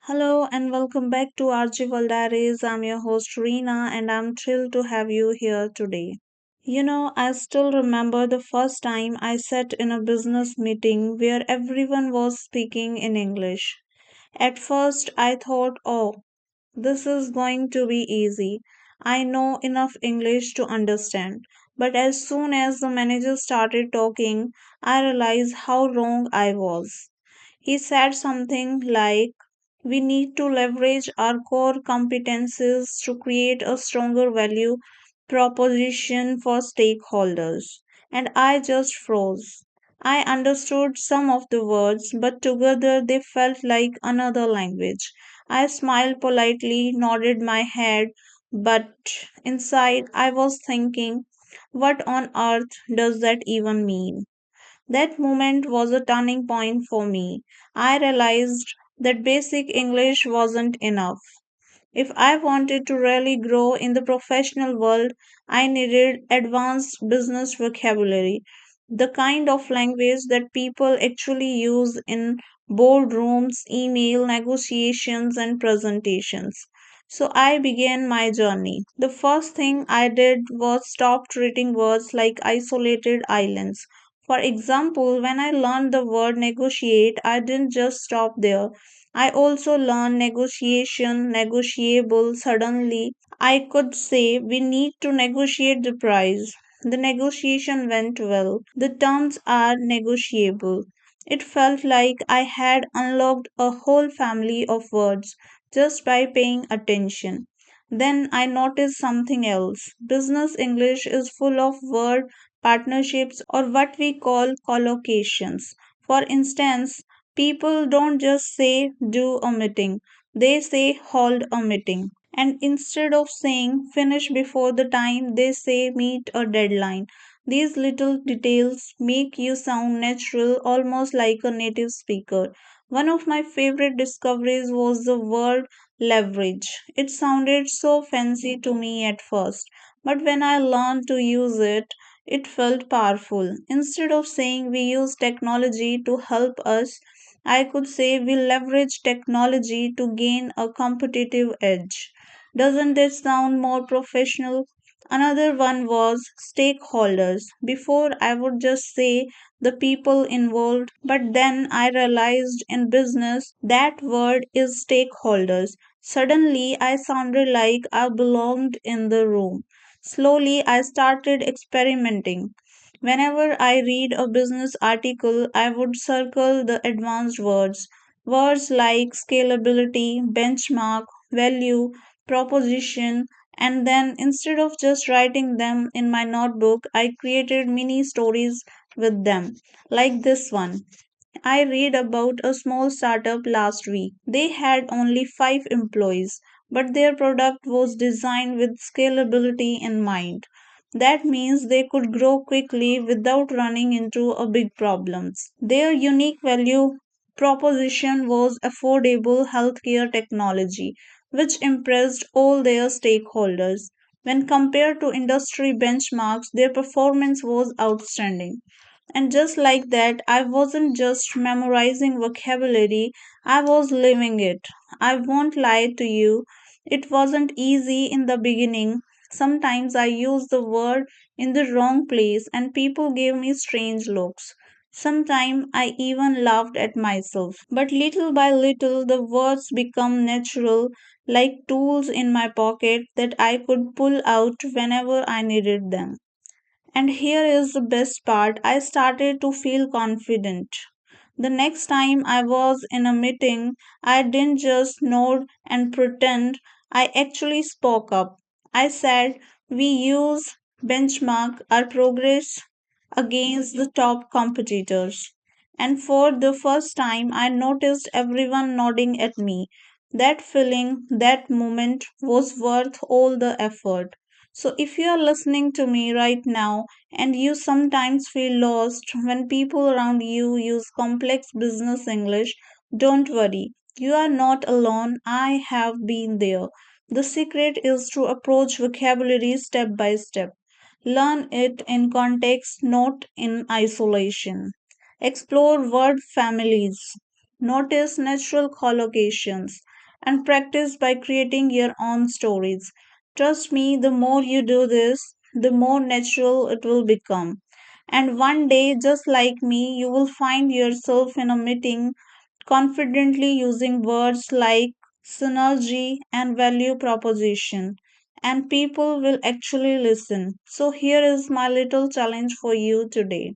Hello and welcome back to Archival Diaries. I'm your host Reena and I'm thrilled to have you here today. I still remember the first time I sat in a business meeting where everyone was speaking in English. At first, I thought, oh, this is going to be easy. I know enough English to understand. But as soon as the manager started talking, I realized how wrong I was. He said something like, we need to leverage our core competencies to create a stronger value proposition for stakeholders. And I just froze. I understood some of the words, but together they felt like another language. I smiled politely, nodded my head, but inside I was thinking, what on earth does that even mean? That moment was a turning point for me. I realized that basic English wasn't enough. If I wanted to really grow in the professional world, I needed advanced business vocabulary, the kind of language that people actually use in boardrooms, email negotiations, and presentations. So I began my journey. The first thing I did was stop treating words like isolated islands. For example, when I learned the word negotiate, I didn't just stop there. I also learned negotiation, negotiable. Suddenly, I could say we need to negotiate the price. The negotiation went well. The terms are negotiable. It felt like I had unlocked a whole family of words just by paying attention. Then I noticed something else. Business English is full of word partnerships or what we call collocations. For instance, people don't just say do a meeting, they say hold a meeting. And instead of saying finish before the time, they say meet a deadline. These little details make you sound natural, almost like a native speaker. One of my favorite discoveries was the word leverage. It sounded so fancy to me at first, but when I learned to use it, it felt powerful. Instead of saying we use technology to help us, I could say we leverage technology to gain a competitive edge. Doesn't that sound more professional? Another one was stakeholders. Before I would just say the people involved, but then I realized in business that word is stakeholders. Suddenly I sounded like I belonged in the room. Slowly I started experimenting. Whenever I read a business article, I would circle the advanced words. Words like scalability, benchmark, value, proposition, and then instead of just writing them in my notebook, I created mini stories with them, like this one. I read about a small startup last week. They had only 5 employees, but their product was designed with scalability in mind. That means they could grow quickly without running into a big problems. Their unique value proposition was affordable healthcare technology, which impressed all their stakeholders. When compared to industry benchmarks, their performance was outstanding. And just like that, I wasn't just memorizing vocabulary, I was living it. I won't lie to you, it wasn't easy in the beginning. Sometimes I used the word in the wrong place and people gave me strange looks. Sometimes I even laughed at myself. But little by little, the words become natural, like tools in my pocket that I could pull out whenever I needed them. And here is the best part, I started to feel confident. The next time I was in a meeting, I didn't just nod and pretend, I actually spoke up. I said, we use benchmark our progress against the top competitors. And for the first time, I noticed everyone nodding at me. That feeling, that moment was worth all the effort. So, if you are listening to me right now and you sometimes feel lost when people around you use complex business English, don't worry. You are not alone. I have been there. The secret is to approach vocabulary step by step. Learn it in context, not in isolation. Explore word families. Notice natural collocations and practice by creating your own stories. Trust me, the more you do this, the more natural it will become. And one day, just like me, you will find yourself in a meeting confidently using words like synergy and value proposition. And people will actually listen. So, here is my little challenge for you today.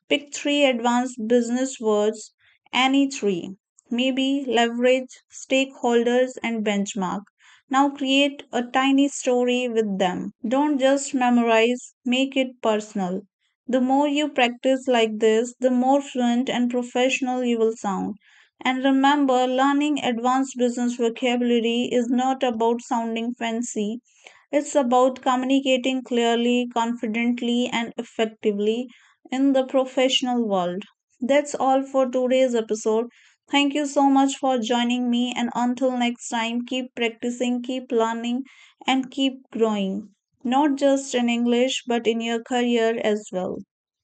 Pick three advanced business words, any three. Maybe leverage, stakeholders, and benchmark. Now create a tiny story with them. Don't just memorize, make it personal. The more you practice like this, the more fluent and professional you will sound. And remember, learning advanced business vocabulary is not about sounding fancy, it's about communicating clearly, confidently, and effectively in the professional world. That's all for today's episode. Thank you so much for joining me, and until next time, keep practicing, keep learning, and keep growing. Not just in English, but in your career as well.